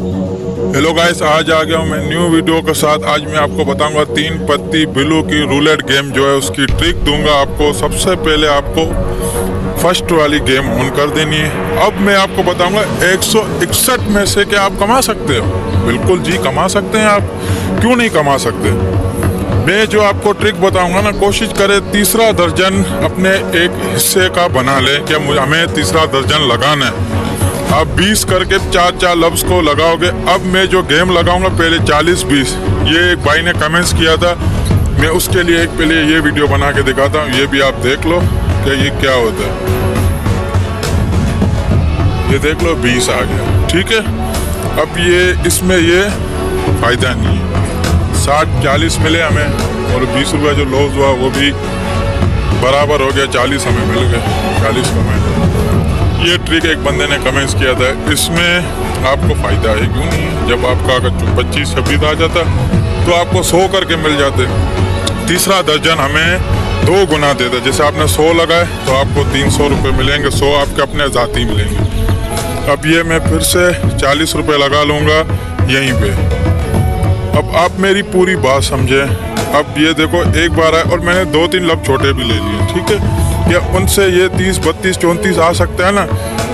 Hello guys, आज आ गया हूँ मैं न्यू वीडियो के साथ। आज मैं आपको बताऊंगा 3 पत्ती बिलू की रूलेट गेम जो है उसकी ट्रिक दूंगा आपको। सबसे पहले आपको फर्स्ट वाली गेम ऑन कर देनी है। अब मैं आपको बताऊंगा 161 में से क्या आप कमा सकते हो। बिल्कुल जी, कमा सकते हैं आप, क्यों नहीं कमा सकते। मैं जो आपको ट्रिक बताऊंगा ना, कोशिश करें तीसरा दर्जन अपने एक हिस्से का बना ले। क्या हमें तीसरा दर्जन लगाना है। आप 20 करके 4 लफ्ज़ को लगाओगे। अब मैं जो गेम लगाऊंगा पहले 40-20, ये एक भाई ने कमेंट्स किया था, मैं उसके लिए एक पहले ये वीडियो बना के दिखाता हूँ। ये भी आप देख लो कि ये क्या होता है। ये देख लो 20 आ गया, ठीक है। अब ये इसमें ये फ़ायदा नहीं है। 60-40 मिले हमें और 20 रुपये जो लॉस हुआ वो भी बराबर हो गया, 40 हमें मिल गए, 40 का मैं। ये ट्रिक एक बंदे ने कमेंट्स किया था, इसमें आपको फ़ायदा है, क्यों नहीं। जब आपका अगर 25-26 आ जाता तो आपको 100 करके मिल जाते। तीसरा दर्जन हमें 2 गुना देता। जैसे आपने 100 लगाए तो आपको 300 रुपये मिलेंगे, 100 आपके अपने ज़ाती मिलेंगे। अब ये मैं फिर से 40 रुपये लगा लूँगा यहीं पे। अब आप मेरी पूरी बात समझें। अब ये देखो एक बार आए और मैंने 2-3 लफ्ज़ छोटे भी ले लिए, ठीक है। या उनसे ये 30, 32, 34 आ सकता है ना,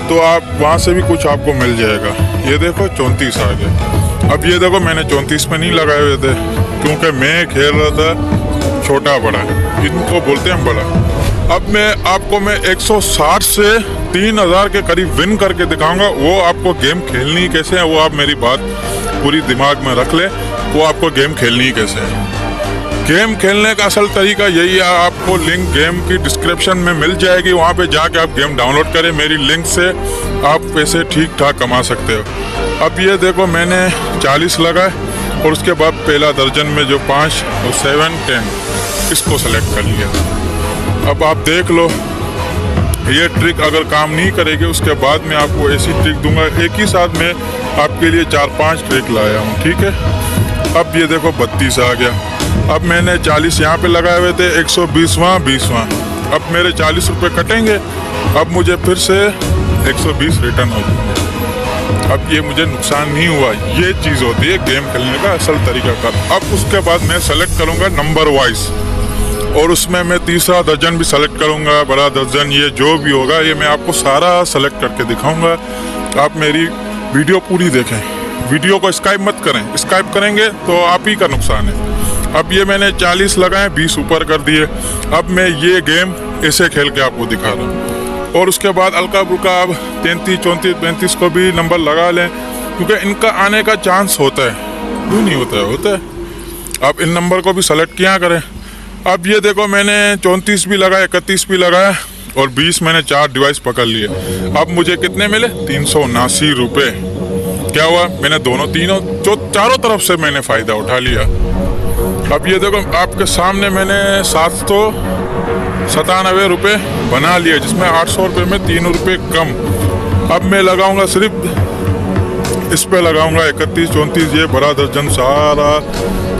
तो आप वहाँ से भी कुछ आपको मिल जाएगा। ये देखो 34 आ गया। अब ये देखो मैंने 34 में नहीं लगाए हुए थे, क्योंकि मैं खेल रहा था छोटा बड़ा, इनको बोलते हैं बड़ा। अब मैं आपको 160 से 3000 के करीब विन करके दिखाऊंगा। वो आपको गेम खेलनी कैसे है वो आप मेरी बात पूरी दिमाग में रख ले। वो आपको गेम खेलनी कैसे है। गेम खेलने का असल तरीका यही है। आपको लिंक गेम की डिस्क्रिप्शन में मिल जाएगी, वहाँ पे जाके आप गेम डाउनलोड करें। मेरी लिंक से आप पैसे ठीक ठाक कमा सकते हो। अब ये देखो मैंने 40 लगाए और उसके बाद पहला दर्जन में जो 5 और 7, 10 इसको सेलेक्ट कर लिया। अब आप देख लो ये ट्रिक अगर काम नहीं करेगी, उसके बाद मैं आपको ऐसी ट्रिक दूंगा। एक ही साथ में आपके लिए 4-5 ट्रिक लाया हूँ, ठीक है। अब ये देखो 32 आ गया। अब मैंने 40 यहाँ पे लगाए हुए थे, 120वां 20वां। अब मेरे 40 रुपये कटेंगे। अब मुझे फिर से 120 रिटर्न हो जाएंगे। अब ये मुझे नुकसान नहीं हुआ। ये चीज़ होती है गेम खेलने का असल तरीका का। अब उसके बाद मैं सेलेक्ट करूँगा नंबर वाइज, और उसमें मैं तीसरा दर्जन भी सेलेक्ट करूँगा, बड़ा दर्जन, ये जो भी होगा ये मैं आपको सारा सेलेक्ट करके दिखाऊँगा। आप मेरी वीडियो पूरी देखें। वीडियो को स्काइप मत करें, स्काइप करेंगे तो आप ही का नुकसान है। अब ये मैंने 40 लगाए, 20 ऊपर कर दिए। अब मैं ये गेम ऐसे खेल के आपको दिखा रहा हूँ। और उसके बाद हल्का फुल्का आप 33, 34, 35 को भी नंबर लगा लें, क्योंकि इनका आने का चांस होता है। क्यों नहीं होता है, होता है। अब इन नंबर को भी सेलेक्ट किया करें। अब ये देखो मैंने 34 भी लगाया, 31 भी लगाया और 20 मैंने 4 डिवाइस पकड़ लिए। अब मुझे कितने मिले? 379 रुपये। क्या हुआ, मैंने तीनों चारों तरफ से मैंने फ़ायदा उठा लिया। अब ये देखो आपके सामने मैंने 797 रुपये बना लिया, जिसमें 800 रुपये में 3 रुपये कम। अब मैं लगाऊंगा सिर्फ इस पे लगाऊंगा 31, 34, ये बड़ा दर्जन सारा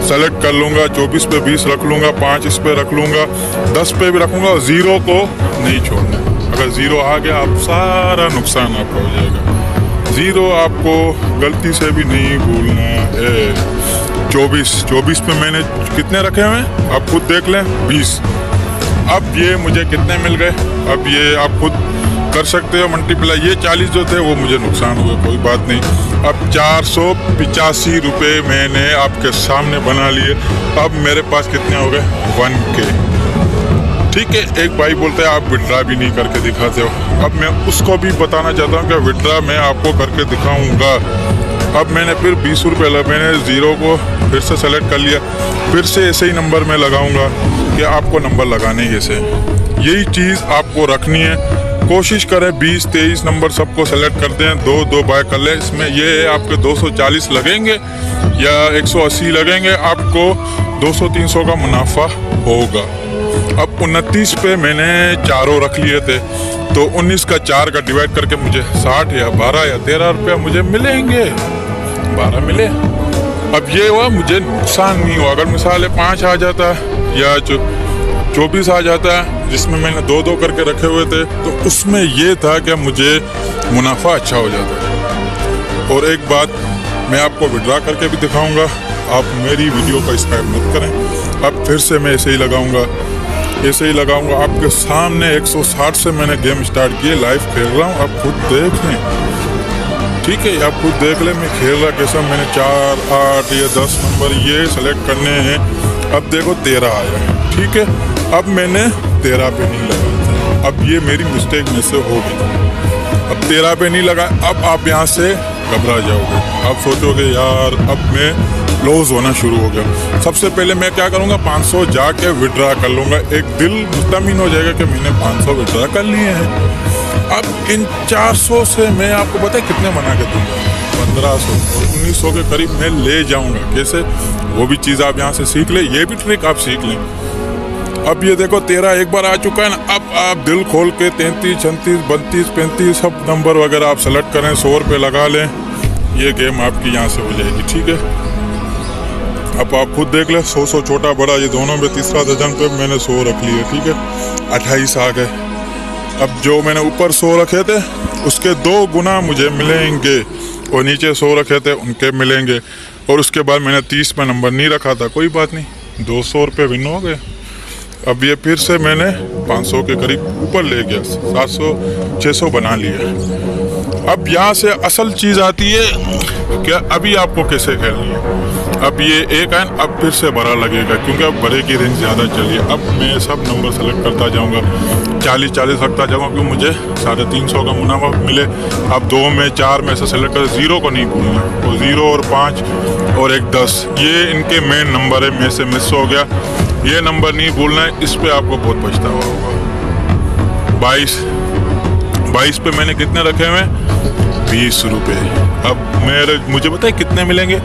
सेलेक्ट कर लूँगा। 24 पे 20 रख लूँगा, 5 इस पे रख लूँगा, 10 पे भी रखूँगा। 0 को नहीं छोड़ना। अगर 0 आ गया आप सारा नुकसान आपका हो जाएगा। 0 आपको गलती से भी नहीं भूलना है। 24 पे मैंने कितने रखे हुए हैं आप खुद देख लें, 20। अब ये मुझे कितने मिल गए, अब ये आप खुद कर सकते हो मल्टीप्लाई। ये 40 जो थे वो मुझे नुकसान हुए, कोई बात नहीं। अब 485 रुपये मैंने आपके सामने बना लिए। अब मेरे पास कितने हो गए? 1K, ठीक है। एक भाई बोलते हैं आप विड्रा भी नहीं करके दिखाते हो। अब मैं उसको भी बताना चाहता हूँ कि विड्रा मैं आपको करके दिखाऊंगा। अब मैंने फिर 20 रुपये मैंने 0 को फिर से सेलेक्ट कर लिया। फिर से ऐसे ही नंबर में लगाऊंगा कि आपको नंबर लगाने कैसे। यही चीज़ आपको रखनी है। कोशिश करें 20, 23 नंबर सबको सेलेक्ट कर दें, 2-2 बाय कर लें। इसमें ये है आपके 240 लगेंगे या 180 लगेंगे, आपको 200-300 का मुनाफा होगा। अब 29 पे मैंने चारों रख लिए थे, तो 19 का 4 का डिवाइड करके मुझे 60 या 12 या 13 रुपया मुझे मिलेंगे। 12 मिले। अब ये हुआ मुझे नुकसान नहीं हुआ। अगर मिसाल है 5 आ जाता या 24 आ जाता है, जिसमें मैंने 2-2 करके रखे हुए थे, तो उसमें ये था कि मुझे मुनाफा अच्छा हो जाता है। और एक बात मैं आपको विड्रा करके भी दिखाऊंगा। आप मेरी वीडियो को स्किप मत करें। अब फिर से मैं ऐसे ही लगाऊंगा, ऐसे ही लगाऊंगा आपके सामने। 160 से मैंने गेम स्टार्ट किए, लाइव खेल रहा हूँ, आप खुद देख लें, ठीक है। आप खुद देख लें मैं खेल रहा कैसा। मैंने 4, 8 या 10 नंबर ये सेलेक्ट करने हैं। अब देखो 13 आया, ठीक है। अब मैंने 13 पे नहीं लगा, अब ये मेरी मिस्टेक में से हो गई। अब 13 पे नहीं लगा, अब आप यहाँ से घबरा जाओगे, आप सोचोगे यार अब मैं लॉस होना शुरू हो गया। सबसे पहले मैं क्या करूँगा, 500 जाके विड्रा कर लूँगा। एक दिल मुतमिन हो जाएगा कि मैंने 500 विड्रा कर लिए हैं। अब इन 400 से मैं आपको पता है कितने बना के दूँगा, 1500 और 1900 के करीब मैं ले जाऊँगा। कैसे, वो भी चीज़ आप यहाँ से सीख लें, ये भी ट्रिक आप सीख लें। अब ये देखो 13 एक बार आ चुका है ना। अब आप दिल खोल के 33, 36, 32, 35 सब नंबर वगैरह आप सेलेक्ट करें, 100 रुपये लगा लें, ये गेम आपकी यहाँ से हो जाएगी, ठीक है। अब आप खुद देख लें, 100 छोटा बड़ा ये दोनों में तीसरा दर्जन पे मैंने 100 रख लिए, ठीक है। 28 आ गए। अब जो मैंने ऊपर 100 रखे थे उसके 2 गुना मुझे मिलेंगे, और नीचे 100 रखे थे उनके मिलेंगे। और उसके बाद मैंने 30 पे नंबर नहीं रखा था, कोई बात नहीं, 200 रुपये विन हो गए। अब ये फिर से मैंने 500 के करीब ऊपर ले गया, 700, 600 बना लिया। अब यहाँ से असल चीज़ आती है कि अभी आपको कैसे खेलनी है। अब ये एक है, अब फिर से बड़ा लगेगा क्योंकि अब बड़े की रेंज ज़्यादा चली है। अब मैं सब नंबर सेलेक्ट करता जाऊँगा, 40 रखता जाऊँगा क्योंकि मुझे 350 का मुनाफा मिले। अब 2 में 4 में से सेलेक्ट कर, 0 को नहीं भूलना, वो 0 और 5 और 1 10 ये इनके मेन नंबर है, में से मिस हो गया, ये नंबर नहीं भूलना है। इस पे आपको बहुत पछतावा होगा। 22 पे मैंने कितने रखे हुए, 20 रुपये। अब मुझे पता है कितने मिलेंगे,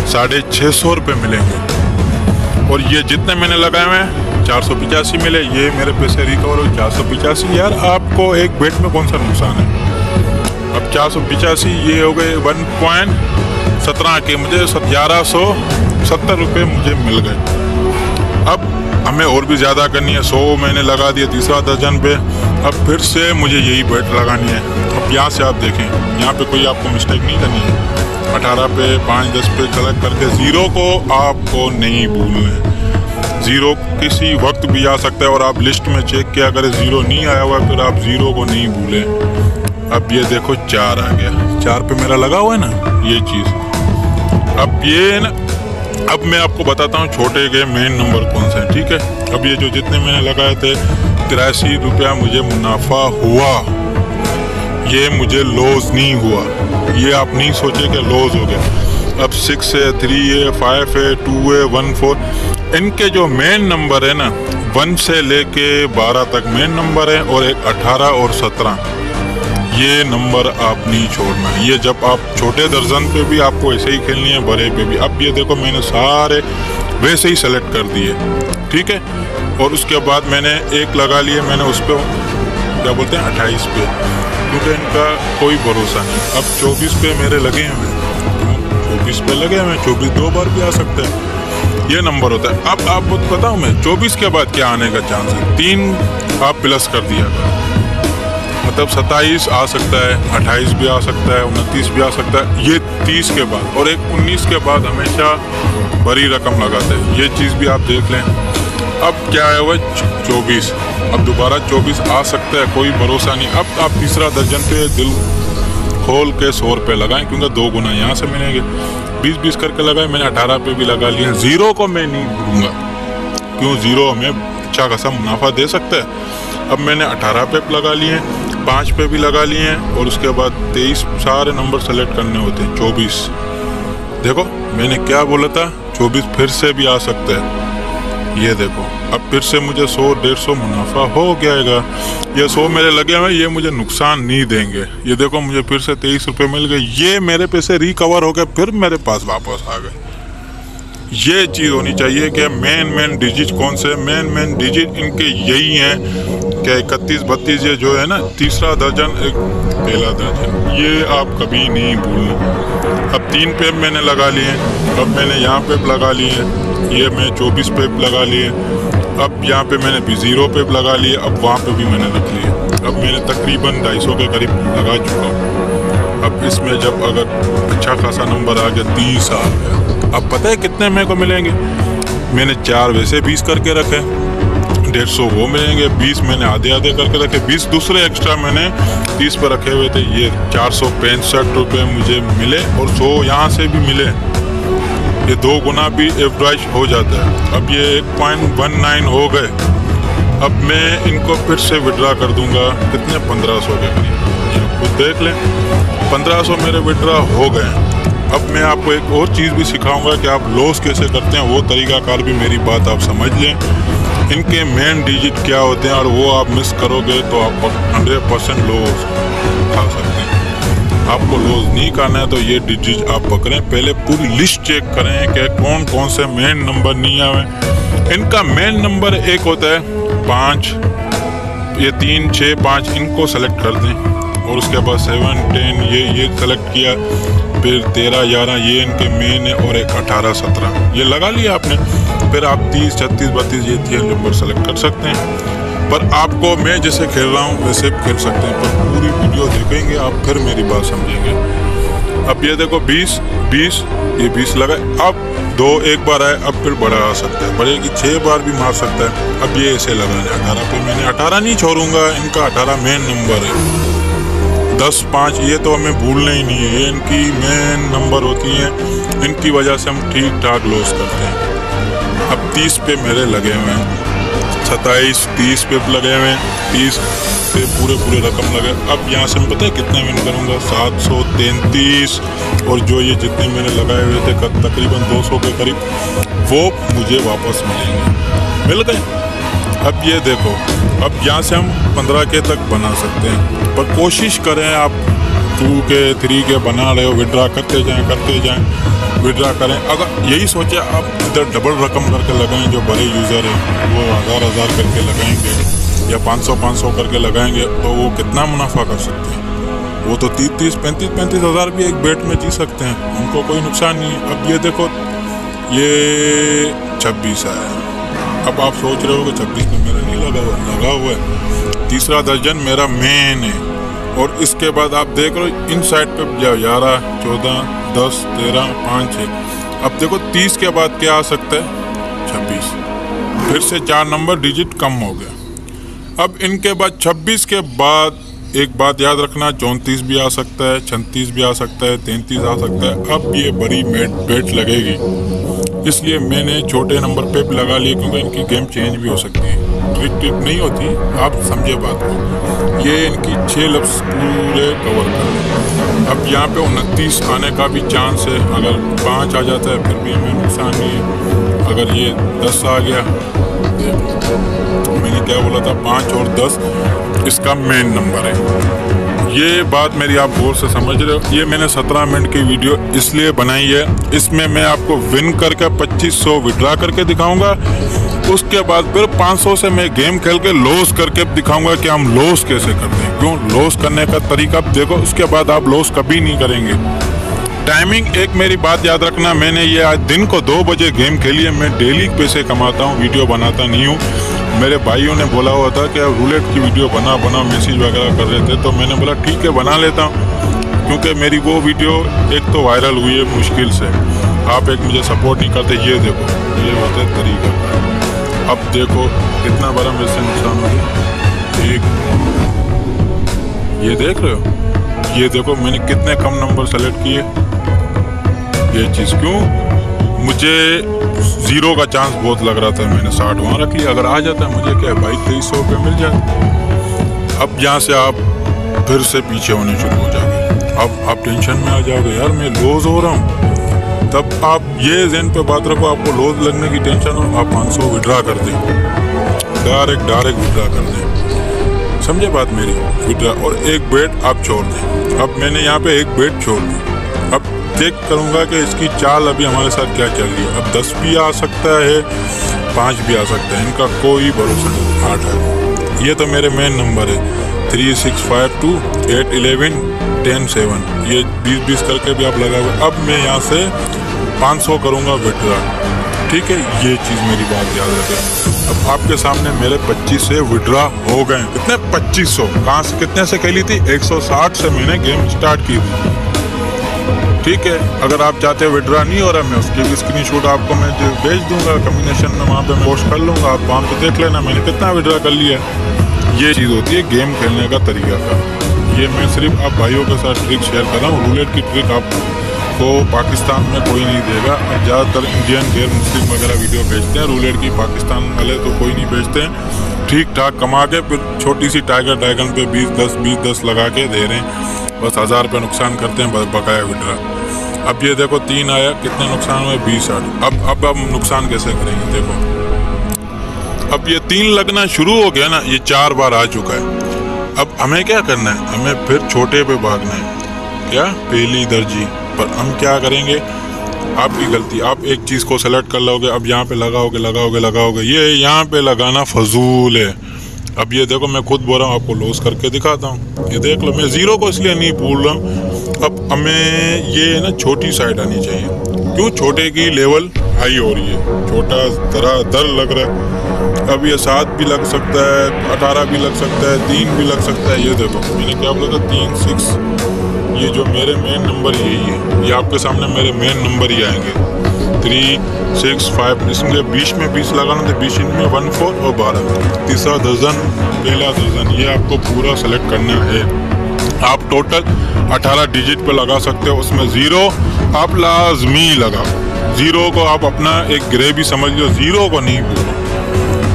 650 रुपये मिलेंगे। और ये जितने मैंने लगाए हुए हैं 485 मिले, ये मेरे पैसे रिकवर हो 485। यार आपको एक बेट में कौन सा नुकसान है। अब 485 ये हो गए 1.17 के, मुझे 1170 रुपये मुझे मिल गए। अब हमें और भी ज़्यादा करनी है, 100 मैंने लगा दिया तीसरा दर्जन पे। अब फिर से मुझे यही बेट लगानी है। अब यहाँ से आप देखें, यहाँ पे कोई आपको मिस्टेक नहीं करनी है। 18 पे 5, 10 पे सेलेक्ट करके 0 को आपको नहीं भूलना है। 0 किसी वक्त भी आ सकता है, और आप लिस्ट में चेक किया करें, 0 नहीं आया हुआ फिर आप 0 को नहीं भूलें। अब ये देखो 4 आ गया, 4 पे मेरा लगा हुआ है ना ये चीज़। अब ये ना, अब मैं आपको बताता हूँ छोटे के मेन नंबर कौन से हैं, ठीक है। अब ये जो जितने मैंने लगाए थे 83 रुपया मुझे मुनाफा हुआ, ये मुझे लॉस नहीं हुआ। ये आप नहीं सोचे कि लॉस हो गया। अब 6 है, 3 है, 5 है, 2 है, 1, 4, इनके जो मेन नंबर है ना 1 से लेके 12 तक मेन नंबर है, और एक 18 और 17 ये नंबर आप नहीं छोड़ना। ये जब आप छोटे दर्जन पे भी आपको ऐसे ही खेलनी है, बड़े पे भी। अब ये देखो मैंने सारे वैसे ही सेलेक्ट कर दिए, ठीक है। और उसके बाद मैंने एक लगा लिए, मैंने उस पर क्या बोलते हैं 28 पे, क्योंकि इनका कोई भरोसा नहीं। अब 24 पे मेरे लगे हुए, 24 पे लगे हुए, 24 2 बार भी आ सकते हैं, ये नंबर होता है। अब आप बताऊँ मैं 24 के बाद क्या आने का चांस है, 3 आप प्लस कर दिया, मतलब 27 आ सकता है, 28 भी आ सकता है, 29 भी आ सकता है, ये 30 के बाद। और एक 19 के बाद हमेशा बड़ी रकम लगाते हैं, ये चीज़ भी आप देख लें। अब क्या है वो 24, अब दोबारा 24 आ सकता है, कोई भरोसा नहीं। अब आप तीसरा दर्जन पे दिल खोल के 100 रुपये लगाएं, क्योंकि 2 गुना यहाँ से मिलेंगे। 20-20 करके लगाए, मैंने 18 पे भी लगा लिया। 0 को मैं नहीं भूलूंगा, क्यों 0 हमें अच्छा खासा मुनाफा दे सकता है। अब मैंने 18 पे लगा लिए, 5 पे भी लगा लिए हैं, और उसके बाद 23 सारे नंबर सेलेक्ट करने होते हैं। 24 देखो मैंने क्या बोला था, 24 फिर से भी आ सकता है। ये देखो अब फिर से मुझे 100-150 मुनाफा हो जाएगा। ये 100 मेरे लगे हुए, ये मुझे नुकसान नहीं देंगे। ये देखो मुझे फिर से 23 रुपये मिल गए, ये मेरे पैसे रिकवर हो गए, फिर मेरे पास वापस आ गए। ये चीज़ होनी चाहिए कि मेन डिजिट कौन से, मेन डिजिट इनके यही हैं कि 31, 32 ये जो है ना, तीसरा दर्जन, एक पहला दर्जन, ये आप कभी नहीं भूलना। अब 3 पे मैंने लगा लिए, अब मैंने यहाँ पे लगा लिए, ये मैं 24 पे लगा लिए, अब यहाँ पे मैंने भी 0 पे लगा लिए, अब वहाँ पे भी मैंने रख लिए। अब मैंने तकरीबन 250 के करीब लगा चुका हूँ। अब इसमें जब अगर अच्छा खासा नंबर आ गया, 30 आ गया। अब पता है कितने मेरे को मिलेंगे? मैंने 4 वैसे 20 करके रखे, 150 वो मिलेंगे, 20 मैंने आधे आधे करके रखे, 20 दूसरे एक्स्ट्रा मैंने 30 पर रखे हुए थे। ये 465 रुपये मुझे मिले और 100 यहाँ से भी मिले। ये 2 गुना भी एवरेज हो जाता है। अब ये 1.19 हो गए। अब मैं इनको फिर से विड्रा कर दूंगा, कितने 1500 के करीब, ये खुद देख लें। 1500 मेरे विड्रा हो गए। अब मैं आपको एक और चीज़ भी सिखाऊंगा कि आप लॉस कैसे करते हैं, वो तरीकाकार भी मेरी बात आप समझ लें। इनके मेन डिजिट क्या होते हैं और वो आप मिस करोगे तो आप 100% लॉस खा सकते हैं। आपको लॉस नहीं करना है तो ये डिजिट आप पकड़ें, पहले पूरी लिस्ट चेक करें कि कौन कौन से मेन नंबर नहीं आए। इनका मेन नंबर एक होता है 5, ये 3, 6, 5 इनको सेलेक्ट कर दें और उसके बाद 7, 10 ये सेलेक्ट किया, फिर 13, 11 ये इनके मेन है और एक 18, 17 ये लगा लिया आपने। फिर आप 30, 36, 32 ये 3 नंबर सेलेक्ट कर सकते हैं। पर आपको मैं जैसे खेल रहा हूँ वैसे भी खेल सकते हैं, पर पूरी वीडियो देखेंगे आप फिर मेरी बात समझेंगे। अब ये देखो 20, ये 20 लगा। अब 2 एक बार आए, अब फिर बड़ा आ सकता है, बड़े की 6 बार भी मार सकता है। अब ये ऐसे लगाने 18 पे मैंने 18 नहीं छोड़ूंगा, इनका 18 मेन नंबर है। 10, 5 ये तो हमें भूलना ही नहीं है, ये इनकी मेन नंबर होती हैं, इनकी वजह से हम ठीक ठाक लॉस करते हैं। अब 30 पे मेरे लगे हुए हैं, 27, 30 पे लगे हुए हैं, 30 पे पूरे रकम लगे। अब यहाँ से मैं पता है कितने विन करूँगा, 733 और जो ये जितने मैंने लगाए हुए थे तकरीबन 200 के करीब वो मुझे वापस मिलेंगे, मिल गए। अब ये देखो, अब यहाँ से हम 15 के तक बना सकते हैं, पर कोशिश करें आप 2 के 3 के बना रहे हो, विड्रा करते जाएं, विड्रा करें। अगर यही सोचे आप इधर डबल रकम करके लगाएं, जो बड़े यूज़र हैं वो 1000 करके लगाएंगे या 500 करके लगाएंगे तो वो कितना मुनाफा कर सकते हैं। वो तो 30, 35 हज़ार भी एक बेट में जी सकते हैं, उनको कोई नुकसान नहीं है। अब ये देखो ये 26 आया। अब आप सोच रहे हो कि 26 में मेरा नहीं लगा हुआ है। तीसरा दर्जन मेरा मेन है और इसके बाद आप देख रहे हो इन साइड पे 11, 14, 10, 13, 5, 6। अब देखो 30 के बाद क्या आ सकता है, 26, फिर से 4 नंबर डिजिट कम हो गया। अब इनके बाद 26 के बाद एक बात याद रखना, 34 भी आ सकता है, 36 भी आ सकता है, 33 आ सकता है। अब ये बड़ी बेट लगेगी, इसलिए मैंने छोटे नंबर पे भी लगा लिए, क्योंकि इनकी गेम चेंज भी हो सकती है, ट्रिक नहीं होती, आप समझे बात को। ये इनकी 6 लफ्ज़ पूरे कवर कर लें। अब यहाँ पे 29 आने का भी चांस है, अगर 5 आ जाता है फिर भी हमें नुकसान नहीं है। अगर ये 10 आ गया, मैंने क्या बोला था, 5 और 10 इसका मेन नंबर है। ये बात मेरी आप गौर से समझ रहे हो। ये मैंने 17 मिनट की वीडियो इसलिए बनाई है, इसमें मैं आपको विन करके 2500 विड्रा करके दिखाऊंगा। उसके बाद फिर 500 से मैं गेम खेल के लॉस करके दिखाऊंगा कि हम लॉस कैसे करते हैं, क्यों लॉस करने का तरीका देखो। उसके बाद आप लॉस कभी नहीं करेंगे। टाइमिंग एक मेरी बात याद रखना, मैंने ये आज दिन को 2 बजे गेम खेली है। मैं डेली पैसे कमाता हूँ, वीडियो बनाता नहीं हूँ। मेरे भाइयों ने बोला हुआ था कि आप रूलेट की वीडियो बना मैसेज वगैरह कर रहे थे, तो मैंने बोला ठीक है बना लेता हूँ, क्योंकि मेरी वो वीडियो एक तो वायरल हुई है मुश्किल से, आप एक मुझे सपोर्ट नहीं करते। ये देखो, ये होता है तरीका। अब देखो कितना बड़ा मेरे से नुकसान हो गया। एक ये देख रहे हो, ये देखो मैंने कितने कम नंबर सेलेक्ट किए। ये चीज़ क्यों, मुझे 0 का चांस बहुत लग रहा था, मैंने 60 वहाँ रख लिया। अगर आ जाता मुझे क्या भाई 2300 रुपये मिल जाए। अब यहाँ से आप फिर से पीछे होने शुरू हो जाओगे। अब आप टेंशन में आ जाओगे, यार मैं लॉस हो रहा हूँ। तब आप ये ज़हन पे बात रखो, आपको लॉस लगने की टेंशन हो, आप 500 विड्रा कर दें, डायरेक्ट विड्रा कर दें, समझे बात मेरी, विड्रा। और एक बेट आप छोड़ दें। अब मैंने यहाँ पे एक बेट छोड़ दी। अब चेक करूँगा कि इसकी चाल अभी हमारे साथ क्या चल रही है। अब 10 भी आ सकता है, 5 भी आ सकता है, इनका कोई भरोसा नहीं। 8 है, ये तो मेरे मेन नंबर है, 3, 6, 5, 2, 8, 11, 10, 7, ये 20 करके भी आप लगाओगे। अब मैं यहाँ से 500 करूँगा विड्रा, ठीक है। ये चीज़ मेरी बात याद रखें। अब आपके सामने मेरे 25 से विड्रा हो गए। कितने, 2500। कहाँ से, कितने से खेली थी, 160 से मैंने गेम स्टार्ट की थी। ठीक है। अगर आप चाहते हो विड्रॉ नहीं हो रहा, मैं उसकी भी स्क्रीनशॉट आपको मैं भेज दूंगा कम्बिनेशन में, वहाँ पे मैं पोस्ट कर लूँगा, आप वहाँ पे देख लेना मैंने कितना विड्रॉ कर लिया। ये चीज़ होती है गेम खेलने का तरीका का। ये मैं सिर्फ आप भाइयों के साथ ट्रिक शेयर कर रहा हूँ। रूलेट की ट्रिक आपको पाकिस्तान में कोई नहीं देगा। और ज़्यादातर इंडियन गैर मुस्लिम वगैरह वीडियो भेजते हैं रूलेट की, पाकिस्तान वाले तो कोई नहीं भेजते हैं। ठीक ठाक कमा के फिर छोटी सी टाइगर ड्रैगन पे 20-10 लगा के दे रहे हैं, बस 1000 रुपये नुकसान करते हैं बकाया विड्रा। अब ये देखो 3 आया, कितने नुकसान हुए 20-60। अब हम नुकसान कैसे करेंगे? देखो अब ये 3 लगना शुरू हो गया ना, ये 4 बार आ चुका है। अब हमें क्या करना है? हमें फिर छोटे पे भागना है। क्या? पहली दर्जी पर हम क्या करेंगे? आपकी गलती, आप एक चीज़ को सेलेक्ट कर लोगे, अब यहाँ पे लगाओगे, ये यहाँ पे लगाना फजूल है। अब ये देखो मैं खुद बोल रहा हूँ, आपको लॉस करके दिखाता हूँ। ये देख लो, मैं ज़ीरो को इसलिए नहीं भूल रहा हूँ। अब हमें ये ना छोटी साइड आनी चाहिए। क्यों? छोटे की लेवल हाई हो रही है, छोटा जरा डर लग रहा है। अब ये 7 भी लग सकता है, 18 भी लग सकता है, 3 भी लग सकता है। ये देखो मैंने क्या बोला था, 3, 6। ये जो मेरे मेन नंबर यही है, ये आपके सामने मेरे मेन नंबर ही आएंगे 3, 6, 5। इसमें 20 में 20 लगाना था, 20 में 1, 4 और 12। तीसरा दर्जन, पहला दर्जन, ये आपको पूरा सेलेक्ट करना है। आप टोटल 18 डिजिट पे लगा सकते हो, उसमें ज़ीरो आप लाजमी लगाओ। ज़ीरो को आप अपना एक ग्रे भी समझ लो, ज़ीरो को नहीं भूलो।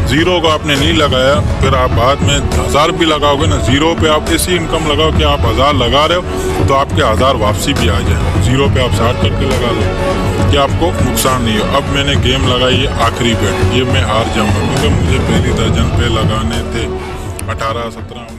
ज़ीरो को आपने नहीं लगाया, फिर आप बाद में 1000 भी लगाओगे ना, ज़ीरो पे आप ऐसी इनकम लगाओ कि आप 1000 लगा रहे हो तो आपके 1000 वापसी भी आ जाए। ज़ीरो पे आप 60 करके लगा लो कि आपको नुकसान नहीं हो। अब मैंने गेम लगाई है आखिरी बेट, ये मैं हार जाऊँगा क्योंकि मुझे पहली दर्जन पे लगाने थे 18, 17।